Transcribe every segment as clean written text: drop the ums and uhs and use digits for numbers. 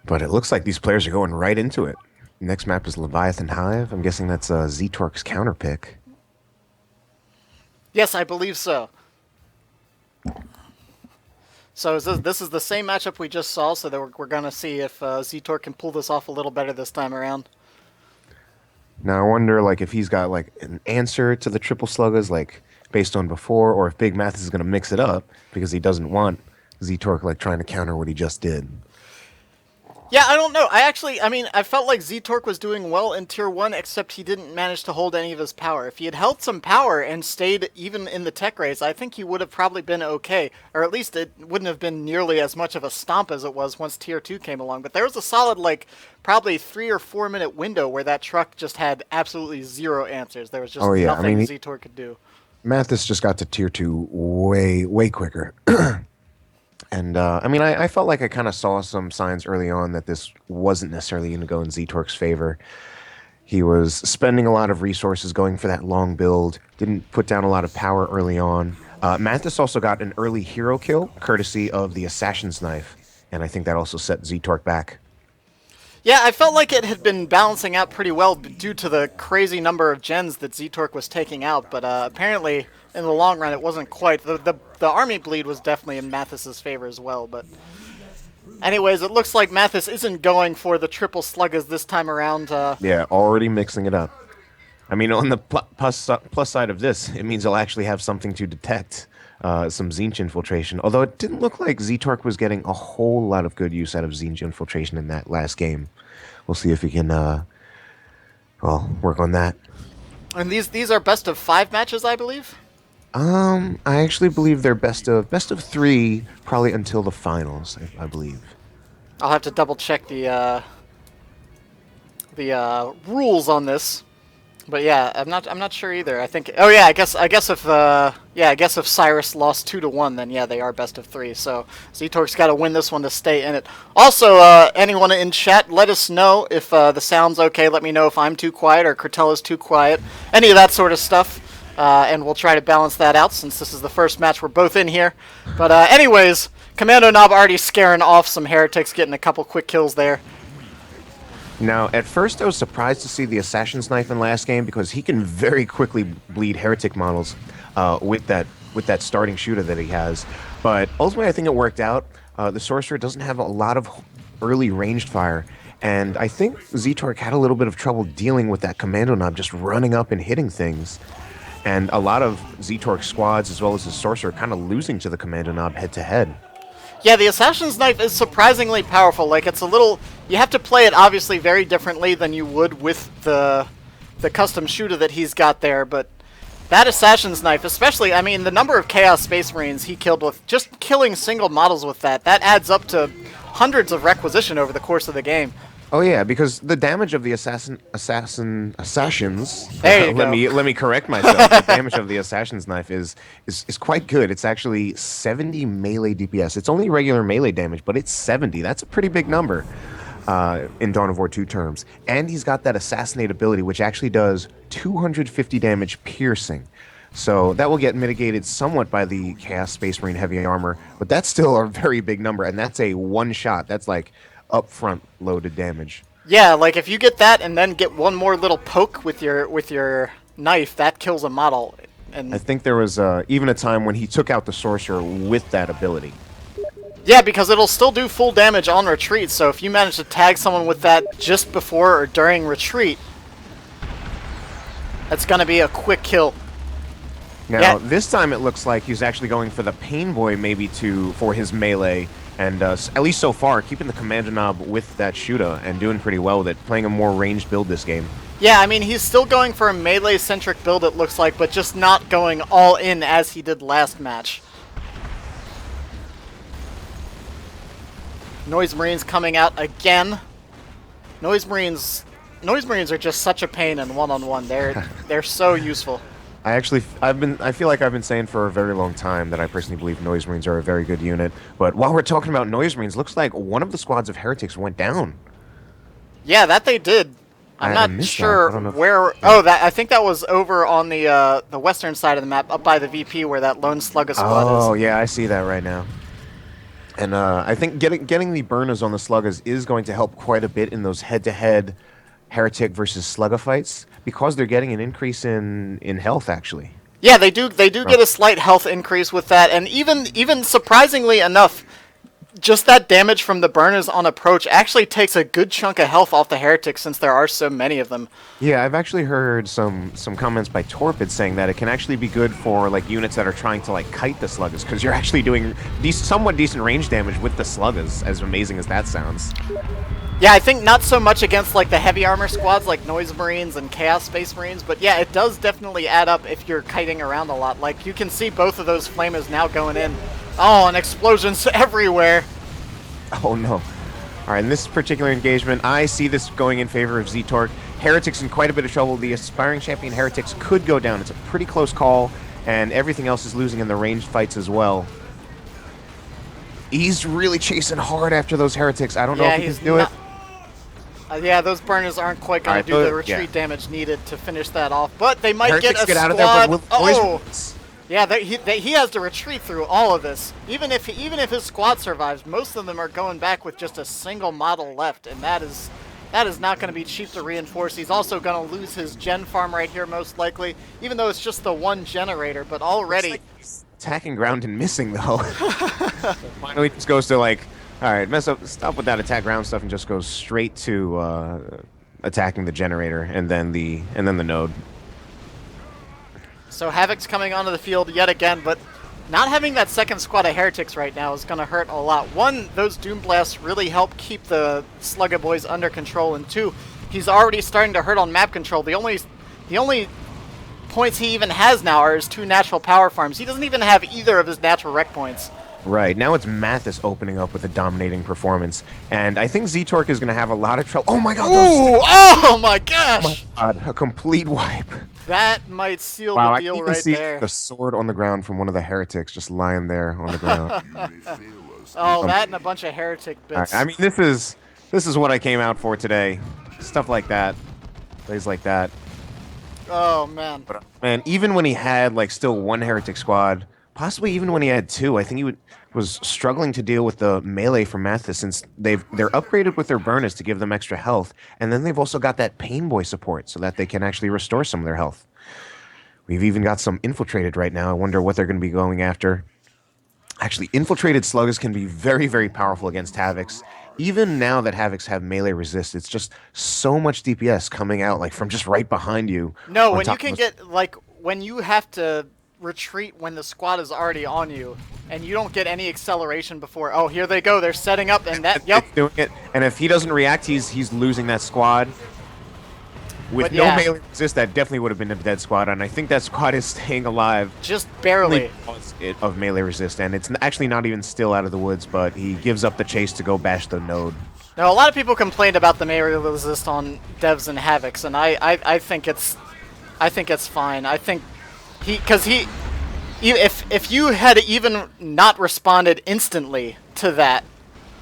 But it looks like these players are going right into it. Next map is Leviathan Hive. I'm guessing that's Zeetorq's counter pick. Yes, I believe so. So this is the same matchup we just saw, so that we're going to see if Zeetorq can pull this off a little better this time around. Now I wonder, like, if he's got like an answer to the triple sluggers, like based on before, or if Big Mathis is going to mix it up because he doesn't want Zeetorq like trying to counter what he just did. Yeah, I don't know. I mean, I felt like Zeetorq was doing well in Tier 1, except he didn't manage to hold any of his power. If he had held some power and stayed even in the tech race, I think he would have probably been okay. Or at least it wouldn't have been nearly as much of a stomp as it was once Tier 2 came along. But there was a solid, like, probably 3 or 4 minute window where that truck just had absolutely zero answers. There was just Oh yeah, I nothing mean Zeetorq could do. Mathis just got to tier two way quicker. And I mean, I felt like I kind of saw some signs early on that this wasn't necessarily going to go in Zeetorq's favor. He was spending a lot of resources going for that long build, didn't put down a lot of power early on. Mathis also got an early hero kill, courtesy of the Assassin's Knife, and I think that also set Zeetorq back. Yeah, I felt like it had been balancing out pretty well due to the crazy number of gens that Zeetorq was taking out, but apparently in the long run it wasn't quite. The army bleed was definitely in Mathis's favor as well, but anyways, it looks like Mathis isn't going for the triple sluggers this time around. Yeah, already mixing it up. I mean, on the plus side of this, it means he'll actually have something to detect some Zinch infiltration. Although it didn't look like Zeetorq was getting a whole lot of good use out of Zinch infiltration in that last game. We'll see if he can, well, work on that. And these are best of 5 matches, I believe. I actually believe they're best of three, probably until the finals. I believe. I'll have to double check the rules on this. But yeah, I'm not sure either. I think yeah, I guess if Cyrus lost 2-1, then yeah, they are best of 3. So Zeetorq's got to win this one to stay in it. Also, anyone in chat, let us know if the sound's okay. Let me know if I'm too quiet or Cretella's too quiet. Any of that sort of stuff. And we'll try to balance that out since this is the first match we're both in here. But anyways, Commando Knob already scaring off some heretics, getting a couple quick kills there. Now, at first, I was surprised to see the Assassin's Knife in last game because he can very quickly bleed heretic models with that starting shooter that he has. But ultimately, I think it worked out. The Sorcerer doesn't have a lot of early ranged fire, and I think Zeetorq had a little bit of trouble dealing with that Commando Knob just running up and hitting things. And a lot of Zeetorq squads, as well as his Sorcerer, kind of losing to the Commando Knob head-to-head. Yeah, the Assassin's Knife is surprisingly powerful. Like, it's a little... You have to play it, obviously, very differently than you would with the custom shooter that he's got there, but that Assassin's Knife, especially, I mean, the number of Chaos Space Marines he killed with... Just killing single models with that adds up to hundreds of requisition over the course of the game. Oh yeah, because the damage of the assassins. There you let go. me correct myself. The damage of the assassin's knife is quite good. It's actually 70 melee DPS. It's only regular melee damage, but it's 70. That's a pretty big number in Dawn of War 2 terms. And he's got that assassinate ability, which actually does 250 damage piercing. So that will get mitigated somewhat by the Chaos Space Marine heavy armor, but that's still a very big number, and that's a one shot. That's like upfront loaded damage. Yeah, like if you get that and then get one more little poke with your knife, that kills a model. And I think there was even a time when he took out the sorcerer with that ability. yeah, because it'll still do full damage on retreat, so if you manage to tag someone with that just before or during retreat, that's gonna be a quick kill. Now, Yeah. this time it looks like he's actually going for the Pain Boy maybe for his melee, and at least so far, keeping the Commander Knob with that shooter and doing pretty well with it, playing a more ranged build this game. Yeah, I mean, he's still going for a melee-centric build, it looks like, but just not going all in as he did last match. Noise Marines coming out again. Noise Marines are just such a pain in one-on-one. They're so useful. I feel like I've been saying for a very long time that I personally believe Noise Marines are a very good unit. But while we're talking about Noise Marines, looks like one of the squads of heretics went down. Yeah, that they did. I I'm not missed sure that. I don't know if- where. Oh, I think that was over on the western side of the map, up by the VP, where that lone slugger squad is. Oh yeah, I see that right now. And I think getting the burners on the sluggers is going to help quite a bit in those head-to-head heretic versus slugger fights because they're getting an increase in health actually. Yeah, they do. They do Oh. get a slight health increase with that, and even surprisingly enough, just that damage from the burners on approach actually takes a good chunk of health off the heretics since there are so many of them. Yeah, I've actually heard some comments by Torpid saying that it can actually be good for like units that are trying to like kite the sluggers because you're actually doing somewhat decent range damage with the sluggers, as amazing as that sounds. Yeah, I think not so much against like the heavy armor squads like Noise Marines and Chaos Space Marines, but yeah, it does definitely add up if you're kiting around a lot. Like you can see both of those flamers now going in. Oh, and explosions everywhere. Oh no. All right, in this particular engagement, I see this going in favor of Zeetorq. Heretics in quite a bit of trouble. The aspiring champion Heretics could go down. It's a pretty close call, and everything else is losing in the ranged fights as well. He's really chasing hard after those Heretics. I don't know if he can do it. Yeah, those burners aren't quite going to do the retreat damage needed to finish that off, but they might Heretics get a out squad. of there, Yeah, he has to retreat through all of this. Even if his squad survives, most of them are going back with just a single model left, and that is not going to be cheap to reinforce. He's also going to lose his gen farm right here, most likely, even though it's just the one generator. But already, like attacking ground and missing though. Finally, just goes to like, all right, stop with that attack ground stuff, and just goes straight to attacking the generator and then the node. So Havoc's coming onto the field yet again, but not having that second squad of Heretics right now is going to hurt a lot. One, those Doom Blasts really help keep the Slugger Boys under control, and two, he's already starting to hurt on map control. The only points he even has now are his 2 natural power farms. He doesn't even have either of his natural rec points. Right, now it's Mathis opening up with a dominating performance, and I think Zeetorq is going to have a lot of trouble. Oh my god! Ooh! Oh my gosh! Oh my god, a complete wipe. That might seal the deal right see there. The sword on the ground from one of the Heretics just lying there on the ground. Oh, that and a bunch of Heretic bits. I mean, this is what I came out for today. Stuff like that, plays like that. Oh man! But man, even when he had like still 1 Heretic squad, possibly even when he had 2, I think he was struggling to deal with the melee from Mathis since they're upgraded with their burners to give them extra health, and then they've also got that Pain Boy support so that they can actually restore some of their health. We've even got some infiltrated right now. I wonder what they're going to be going after. Actually, infiltrated sluggers can be very, very powerful against Havocs. Even now that Havocs have melee resist, it's just so much DPS coming out like from just right behind you. No, when you can get like when you have to retreat when the squad is already on you, and you don't get any acceleration before. Oh, here they go. They're setting up, and that. Yep. Doing it. And if he doesn't react, he's losing that squad. With no melee resist, that definitely would have been a dead squad, and I think that squad is staying alive. Just barely. Because of melee resist, and it's actually not even still out of the woods, but he gives up the chase to go bash the node. Now, a lot of people complained about the melee resist on Devs and Havocs, and I think it's fine. I think if you had even not responded instantly to that,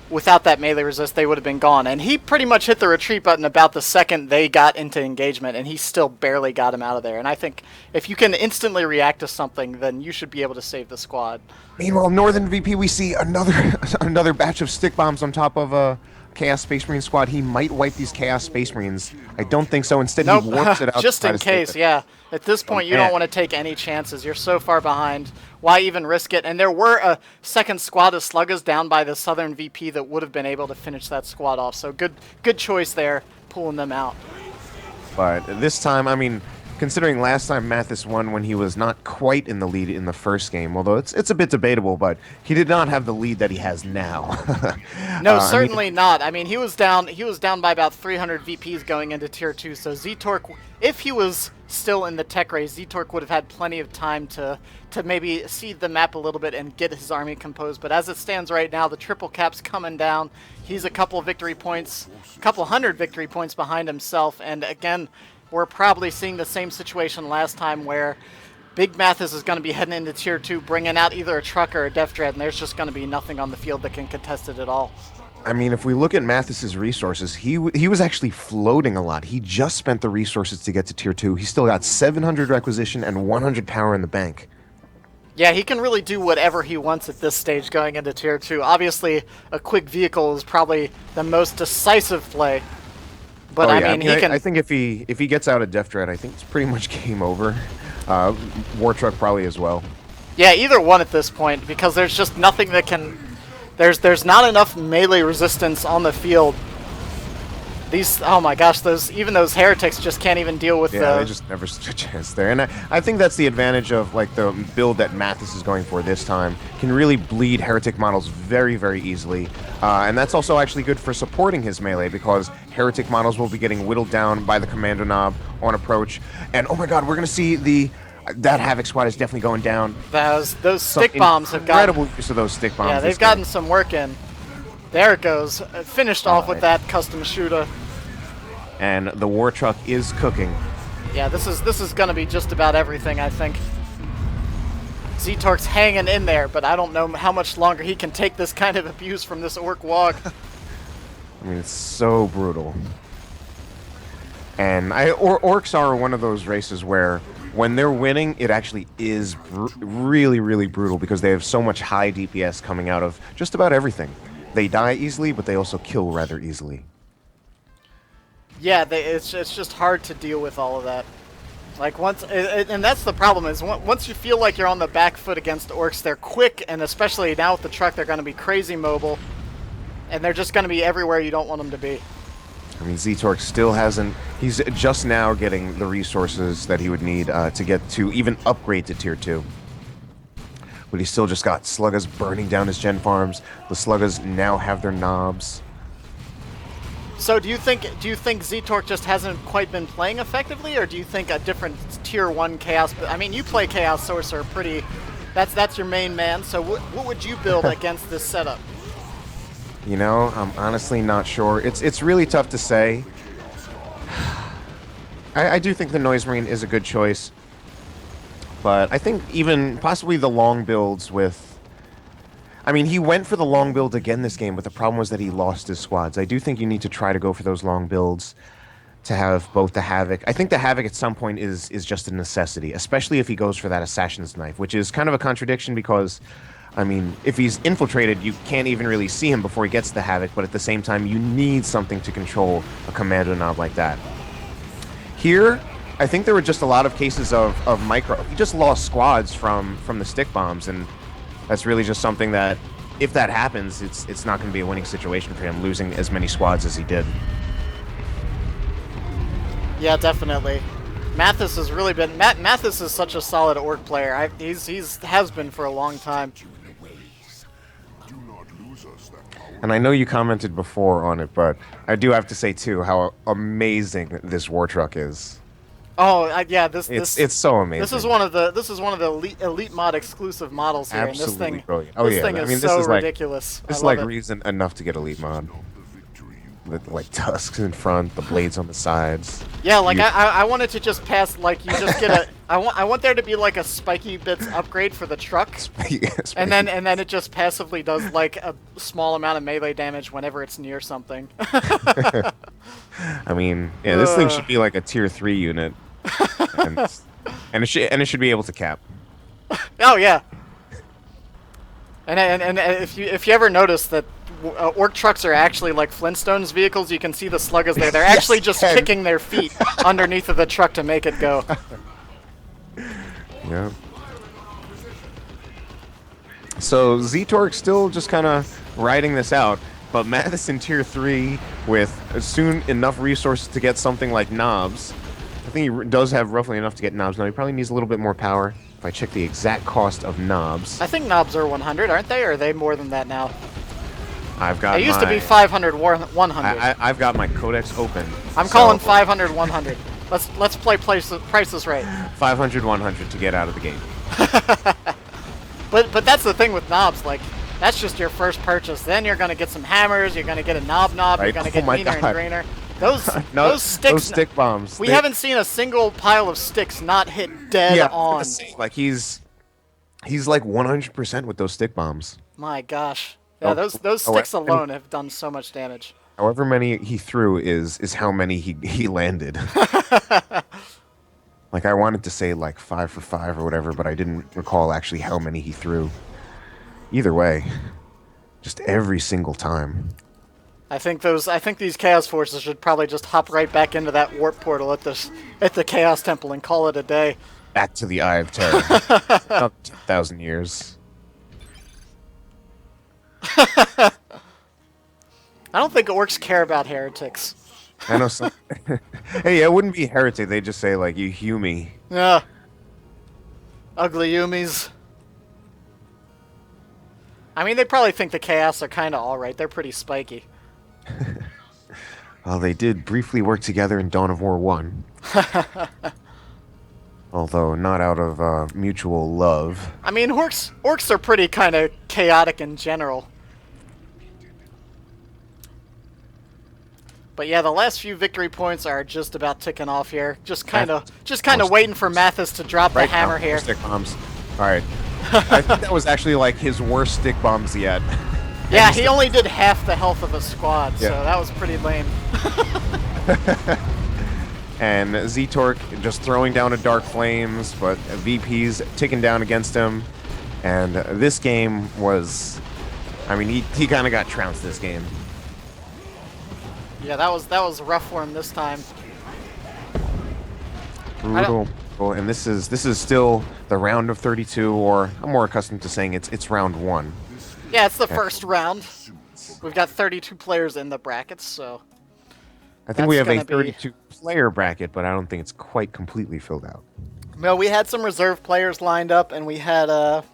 without that melee resist, they would have been gone. And he pretty much hit the retreat button about the second they got into engagement, and he still barely got him out of there. And I think if you can instantly react to something, then you should be able to save the squad. Meanwhile, Northern VP, we see another batch of stick bombs on top of a Chaos Space Marine squad. He might wipe these Chaos Space Marines. I don't think so. Instead, nope. He warps it out. Just in case, yeah. At this point, you don't want to take any chances. You're so far behind. Why even risk it? And there were a second squad of sluggers down by the Southern VP that would have been able to finish that squad off. So good choice there, pulling them out. But this time, I mean, considering last time Mathis won when he was not quite in the lead in the first game, although it's a bit debatable, but he did not have the lead that he has now. No, certainly not. I mean, he was down by about 300 VPs going into Tier 2, so Zeetorq, if he was still in the tech race, Zeetorq would have had plenty of time to maybe seed the map a little bit and get his army composed. But as it stands right now, the triple cap's coming down. He's a couple hundred victory points behind himself, and again, we're probably seeing the same situation last time where Big Mathis is going to be heading into Tier 2, bringing out either a truck or a Death Dread, and there's just going to be nothing on the field that can contest it at all. I mean, if we look at Mathis's resources, he was actually floating a lot. He just spent the resources to get to Tier 2. He still got 700 requisition and 100 power in the bank. Yeah, he can really do whatever he wants at this stage going into Tier 2. Obviously, a quick vehicle is probably the most decisive play. But Oh I yeah, mean, he can... I think if he gets out of Death Dread, I think it's pretty much game over. War Truck probably as well. Yeah, either one at this point, because there's just nothing that can... There's not enough melee resistance on the field. These, oh my gosh, even those heretics just can't even deal with they just never stood a chance there. And I think that's the advantage of like the build that Mathis is going for this time. Can really bleed heretic models very, very easily. And that's also actually good for supporting his melee, because heretic models will be getting whittled down by the commando knob on approach. And oh my god, we're going to see that Havoc squad is definitely going down. Those stick bombs have gotten... Incredible use of those stick bombs. Yeah, they've gotten some work in. There it goes. Finished off with that custom shooter. And the War Truck is cooking. Yeah, this is going to be just about everything, I think. Zeetorq's hanging in there, but I don't know how much longer he can take this kind of abuse from this Orc Wog. I mean, it's so brutal. And Orcs are one of those races where when they're winning, it actually is really, really brutal, because they have so much high DPS coming out of just about everything. They die easily, but they also kill rather easily. Yeah, it's just hard to deal with all of that. Like and that's the problem, is once you feel like you're on the back foot against orcs, they're quick, and especially now with the truck, they're going to be crazy mobile, and they're just going to be everywhere you don't want them to be. I mean, Zeetorq still hasn't... He's just now getting the resources that he would need to get to even upgrade to Tier 2. But he's still just got Sluggas burning down his gen farms. The Sluggas now have their knobs. So do you think Zeetorq just hasn't quite been playing effectively, or do you think a different Tier 1 Chaos... I mean, you play Chaos Sorcerer pretty... That's your main man, so what would you build against this setup? You know, I'm honestly not sure. It's really tough to say. I do think the Noise Marine is a good choice. But I think even possibly the long builds with... I mean, he went for the long build again this game, but the problem was that he lost his squads. I do think you need to try to go for those long builds to have both the Havoc. I think the Havoc at some point is just a necessity, especially if he goes for that Assassin's Knife, which is kind of a contradiction because, I mean, if he's infiltrated, you can't even really see him before he gets the Havoc, but at the same time, you need something to control a commando knob like that. Here, I think there were just a lot of cases of micro... He just lost squads from the stick bombs, and that's really just something that, if that happens, it's not going to be a winning situation for him, losing as many squads as he did. Yeah, definitely. Mathis has really been... Mathis is such a solid orc player. He's has been for a long time. And I know you commented before on it, but I do have to say, too, how amazing this War Truck is. Oh yeah, it's so amazing. This is one of the elite mod exclusive models here. Absolutely and this thing, brilliant. Oh this yeah, thing I is mean, so this is ridiculous. This is like reason enough to get elite mod. With like tusks in front, the blades on the sides. Yeah, like I wanted to just pass, like you just get a I want there to be like a spiky bits upgrade for the truck, and then it just passively does like a small amount of melee damage whenever it's near something. I mean, yeah, this thing should be like a tier 3 unit, and it should be able to cap. Oh yeah. And if you ever notice that orc trucks are actually like Flintstones vehicles, you can see the Sluggas there. They're actually just kicking their feet underneath of the truck to make it go. Yeah. So Zeetorq still just kind of riding this out, but Mathis in tier 3 with soon enough resources to get something like knobs. I think he does have roughly enough to get knobs now. He probably needs a little bit more power. If I check the exact cost of knobs. I think knobs are 100, aren't they? Or are they more than that now? I've got It used to be 500, 100. I've got my codex open. I'm calling 500, 100. Let's play prices right. 500, 100 to get out of the game. But that's the thing with knobs, like, that's just your first purchase. Then you're going to get some hammers, you're going to get a knob, right. You're going to get meaner and greener. Those sticks, those stick bombs. We haven't seen a single pile of sticks not hit dead on. Like he's like 100% with those stick bombs. My gosh. Yeah, those sticks alone have done so much damage. However many he threw is how many he landed. Like I wanted to say like 5 for 5 or whatever, but I didn't recall actually how many he threw. Either way, just every single time. I think these Chaos Forces should probably just hop right back into that warp portal at the Chaos Temple and call it a day. Back to the Eye of Terror. About 10,000 years. I don't think orcs care about heretics. I know some. Hey, it wouldn't be heretic. They just say like you Hume. Yeah. Ugly Yumis. I mean, they probably think the Chaos are kind of alright. They're pretty spiky. Well, they did briefly work together in Dawn of War 1. Although not out of mutual love. I mean, orcs are pretty kind of chaotic in general. But yeah, the last few victory points are just about ticking off here. Just kind of waiting for Mathis to drop the hammer here. Stick bombs. All right. I think that was actually like his worst stick bombs yet. Yeah, he only did half the health of a squad, so that was pretty lame. And Zeetorq just throwing down a Dark Flames, but VP's ticking down against him. And this game was... I mean, he kind of got trounced this game. Yeah, that was rough for him this time. Brutal. And this is still the round of 32, or I'm more accustomed to saying it's round 1. Yeah, it's the first round. We've got 32 players in the brackets, so... I think we have a 32-player bracket, but I don't think it's quite completely filled out. No, we had some reserve players lined up, and we had a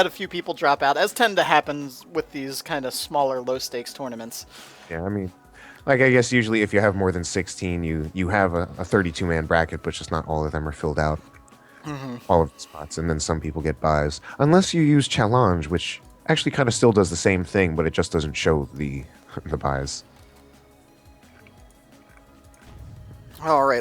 few people drop out, as tend to happen with these kind of smaller, low-stakes tournaments. Yeah, I mean, like I guess usually if you have more than 16, you have a 32-man bracket, but just not all of them are filled out. All of the spots, and then some people get buys. Unless you use Challenge, which actually kind of still does the same thing, but it just doesn't show the buys. All right.